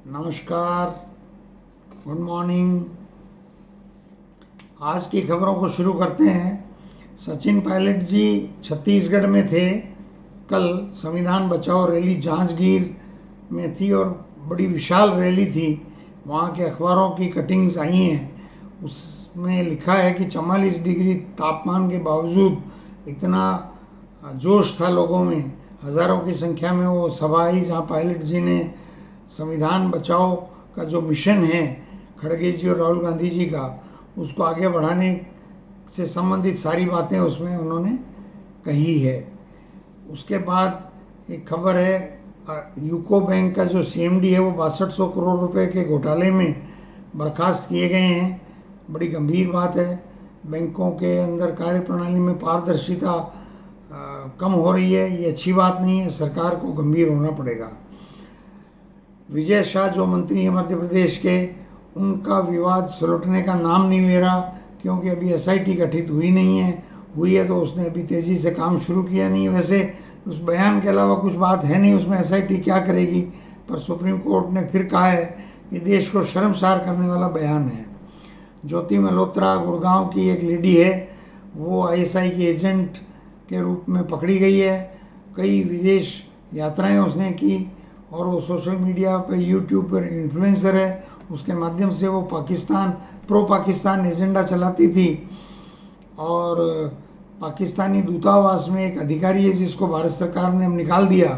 नमस्कार, good morning. आज की खबरों को शुरू करते हैं। सचिन पायलट जी छत्तीसगढ़ में थे। कल संविधान बचाओ रैली जांजगीर में थी और बड़ी विशाल रैली थी। वहाँ के अखबारों की कटिंग्स आई हैं। उसमें लिखा है कि 44 डिग्री तापमान के बावजूद इतना जोश था लोगों में, हज़ारों की संख्या में वो सभा आई जहाँ पायलट जी ने संविधान बचाओ का जो मिशन है खड़गे जी और राहुल गांधी जी का, उसको आगे बढ़ाने से संबंधित सारी बातें उसमें उन्होंने कही है। उसके बाद एक खबर है, यूको बैंक का जो सीएमडी है वो 6200 करोड़ रुपए के घोटाले में बर्खास्त किए गए हैं। बड़ी गंभीर बात है। बैंकों के अंदर कार्यप्रणाली में पारदर्शिता कम हो रही है, ये अच्छी बात नहीं है। सरकार को गंभीर होना पड़ेगा। विजय शाह जो मंत्री हैं मध्य प्रदेश के, उनका विवाद सुलटने का नाम नहीं ले रहा, क्योंकि अभी एसआईटी गठित हुई नहीं है। हुई है तो उसने अभी तेज़ी से काम शुरू किया नहीं है। वैसे उस बयान के अलावा कुछ बात है नहीं उसमें, एसआईटी क्या करेगी। पर सुप्रीम कोर्ट ने फिर कहा है कि देश को शर्मसार करने वाला बयान है। ज्योति मल्होत्रा गुड़गांव की एक लेडी है, वो आईएसआई की एजेंट के रूप में पकड़ी गई है। कई विदेश यात्राएं उसने की और वो सोशल मीडिया पे यूट्यूब पर इन्फ्लुएंसर है। उसके माध्यम से वो प्रो पाकिस्तान एजेंडा चलाती थी। और पाकिस्तानी दूतावास में एक अधिकारी है जिसको भारत सरकार ने निकाल दिया।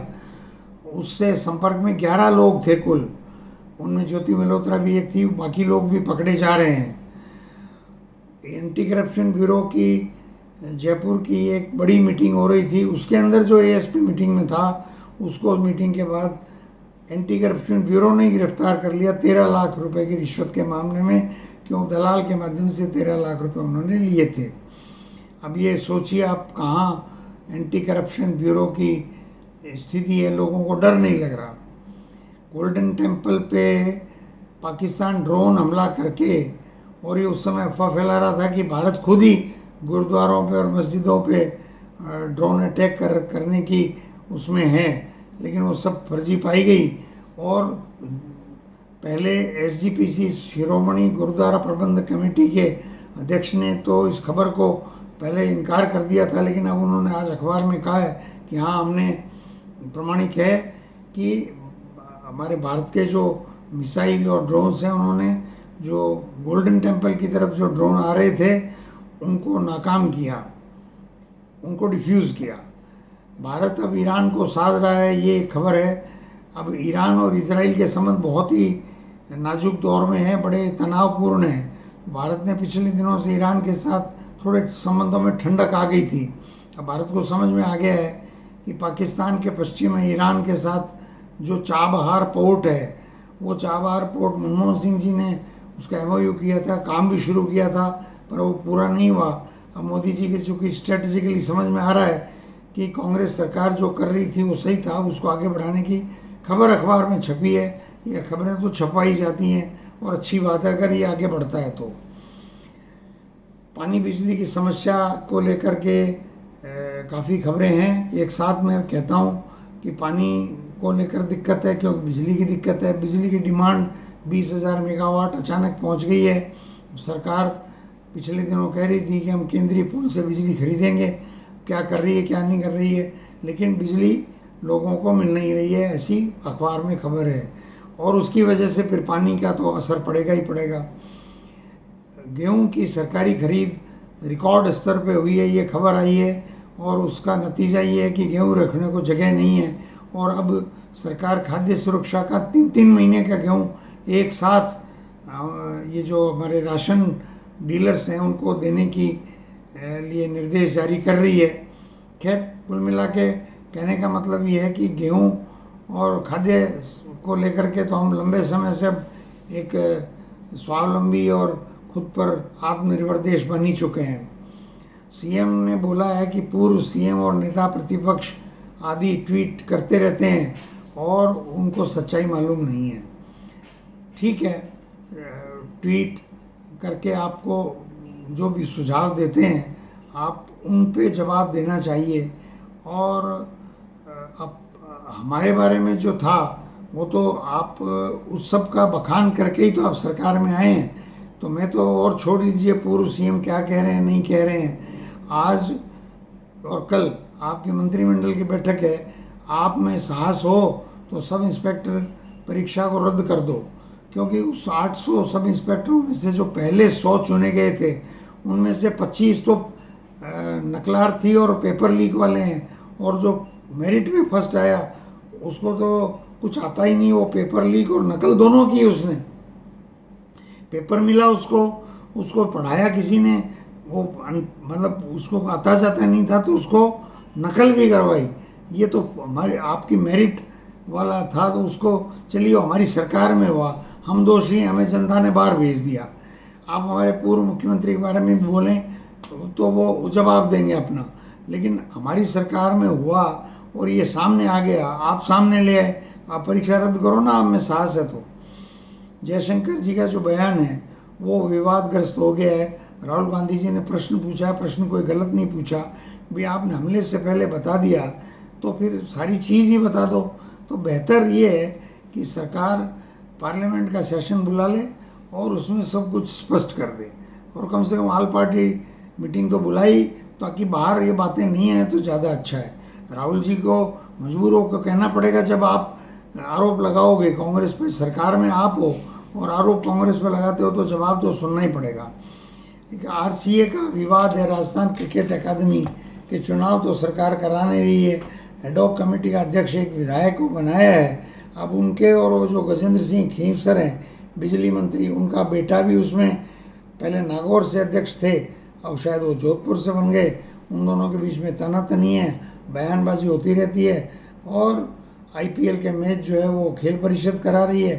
उससे संपर्क में 11 लोग थे कुल, उनमें ज्योति मल्होत्रा भी एक थी। बाकी लोग भी पकड़े जा रहे हैं। एंटी करप्शन ब्यूरो की जयपुर की एक बड़ी मीटिंग हो रही थी, उसके अंदर जो एएसपी मीटिंग में था उसको मीटिंग के बाद एंटी करप्शन ब्यूरो ने गिरफ्तार कर लिया 13 लाख रुपए की रिश्वत के मामले में, क्यों दलाल के माध्यम से 13 लाख रुपए उन्होंने लिए थे। अब ये सोचिए आप कहाँ एंटी करप्शन ब्यूरो की स्थिति है। लोगों को डर नहीं लग रहा। गोल्डन टेम्पल पे पाकिस्तान ड्रोन हमला करके, और ये उस समय अफवाह फैला रहा था कि भारत खुद ही गुरुद्वारों पे और मस्जिदों पे ड्रोन अटैक करने की उसमें है, लेकिन वो सब फर्जी पाई गई। और पहले एसजीपीसी शिरोमणि गुरुद्वारा प्रबंधक कमेटी के अध्यक्ष ने तो इस खबर को पहले इनकार कर दिया था, लेकिन अब उन्होंने आज अखबार में कहा है कि हाँ, हमने प्रमाणिक है कि हमारे भारत के जो मिसाइल और ड्रोन्स हैं, उन्होंने जो गोल्डन टेम्पल की तरफ जो ड्रोन आ रहे थे उनको नाकाम किया, उनको डिफ्यूज़ किया। भारत अब ईरान को साध रहा है, ये खबर है। अब ईरान और इजराइल के संबंध बहुत ही नाजुक दौर में हैं, बड़े तनावपूर्ण हैं। भारत ने पिछले दिनों से ईरान के साथ थोड़े संबंधों में ठंडक आ गई थी। अब भारत को समझ में आ गया है कि पाकिस्तान के पश्चिम में ईरान के साथ जो चाबहार पोर्ट है, वो चाबहार पोर्ट मनमोहन सिंह जी ने उसका एमओयू किया था, काम भी शुरू किया था, पर वो पूरा नहीं हुआ। अब मोदी जी के चूँकि स्ट्रेटजिकली समझ में आ रहा है कि कांग्रेस सरकार जो कर रही थी वो सही था, उसको आगे बढ़ाने की खबर अखबार में छपी है। ये खबरें तो छपाई जाती हैं और अच्छी बात है अगर ये आगे बढ़ता है तो। पानी बिजली की समस्या को लेकर के काफ़ी खबरें हैं। एक साथ मैं कहता हूँ कि पानी को लेकर दिक्कत है, क्योंकि बिजली की दिक्कत है। बिजली की डिमांड 20,000 मेगावाट अचानक पहुँच गई है। सरकार पिछले दिनों कह रही थी कि हम केंद्रीय पूल से बिजली खरीदेंगे, क्या कर रही है क्या नहीं कर रही है, लेकिन बिजली लोगों को मिल नहीं रही है, ऐसी अखबार में खबर है। और उसकी वजह से फिर पानी का तो असर पड़ेगा ही पड़ेगा। गेहूं की सरकारी खरीद रिकॉर्ड स्तर पे हुई है, ये खबर आई है, और उसका नतीजा ये है कि गेहूं रखने को जगह नहीं है। और अब सरकार खाद्य सुरक्षा का 3-3 महीने का गेहूं एक साथ ये जो हमारे राशन डीलर्स हैं उनको देने की लिए निर्देश जारी कर रही है। खैर, कुल मिला के कहने का मतलब ये है कि गेहूं और खाद्य को लेकर के तो हम लंबे समय से अब एक स्वावलंबी और खुद पर आत्मनिर्भर देश बन ही चुके हैं। सीएम ने बोला है कि पूर्व सीएम और नेता प्रतिपक्ष आदि ट्वीट करते रहते हैं और उनको सच्चाई मालूम नहीं है। ठीक है, ट्वीट करके आपको जो भी सुझाव देते हैं आप उन पे जवाब देना चाहिए। और अब हमारे बारे में जो था वो तो आप उस सब का बखान करके ही तो आप सरकार में आए हैं। तो मैं तो और छोड़ दीजिए पूर्व सीएम क्या कह रहे हैं नहीं कह रहे हैं। आज और कल आपकी मंत्रिमंडल की बैठक है, आप में साहस हो तो सब इंस्पेक्टर परीक्षा को रद्द कर दो, क्योंकि उस 800 सब इंस्पेक्टरों में से जो पहले 100 चुने गए थे उनमें से 25 तो नकलार्थी और पेपर लीक वाले हैं, और जो मेरिट में फर्स्ट आया उसको तो कुछ आता ही नहीं, वो पेपर लीक और नकल दोनों की उसने। पेपर मिला उसको पढ़ाया किसी ने, वो मतलब उसको आता जाता नहीं था तो उसको नकल भी करवाई। ये तो हमारे आपकी मेरिट वाला था तो उसको चलिए हमारी सरकार में हुआ, हम दोषी हैं, हमें जनता ने बाहर भेज दिया। आप हमारे पूर्व मुख्यमंत्री के बारे में बोलें तो वो जवाब देंगे अपना, लेकिन हमारी सरकार में हुआ और ये सामने आ गया, आप सामने ले आए, आप परीक्षा रद्द करो ना, आप में साहस है तो। जयशंकर जी का जो बयान है वो विवादग्रस्त हो गया है। राहुल गांधी जी ने प्रश्न पूछा, प्रश्न कोई गलत नहीं पूछा, भाई आपने हमले से पहले बता दिया तो फिर सारी चीज़ ही बता दो। तो बेहतर ये है कि सरकार पार्लियामेंट का सेशन बुला ले और उसमें सब कुछ स्पष्ट कर दे, और कम से कम ऑल पार्टी मीटिंग तो बुलाई ताकि बाहर ये बातें नहीं आए तो ज़्यादा अच्छा है। राहुल जी को मजबूर होकर कहना पड़ेगा, जब आप आरोप लगाओगे कांग्रेस पे, सरकार में आप हो और आरोप कांग्रेस पे लगाते हो तो जवाब तो सुनना ही पड़ेगा। आरसीए का विवाद है, राजस्थान क्रिकेट अकादमी के चुनाव तो सरकार कराने रही है, एडॉक कमेटी का अध्यक्ष एक विधायक को बनाया है। अब उनके और वो जो गजेंद्र सिंह खींवसर हैं बिजली मंत्री, उनका बेटा भी उसमें पहले नागौर से अध्यक्ष थे, अब शायद वो जोधपुर से बन गए। उन दोनों के बीच में तनातनी है, बयानबाजी होती रहती है, और आईपीएल के मैच जो है वो खेल परिषद करा रही है।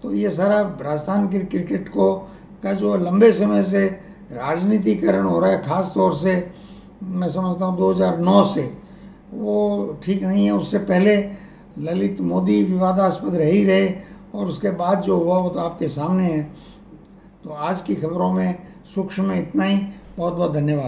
तो ये सारा राजस्थान के क्रिकेट को का जो लंबे समय से राजनीतिकरण हो रहा है, ख़ास तौर से मैं समझता हूँ 2009 से, वो ठीक नहीं है। उससे पहले ललित मोदी विवादास्पद रह ही रहे, और उसके बाद जो हुआ वो तो आपके सामने है। तो आज की खबरों में सूक्ष्म में इतना ही। बहुत बहुत धन्यवाद।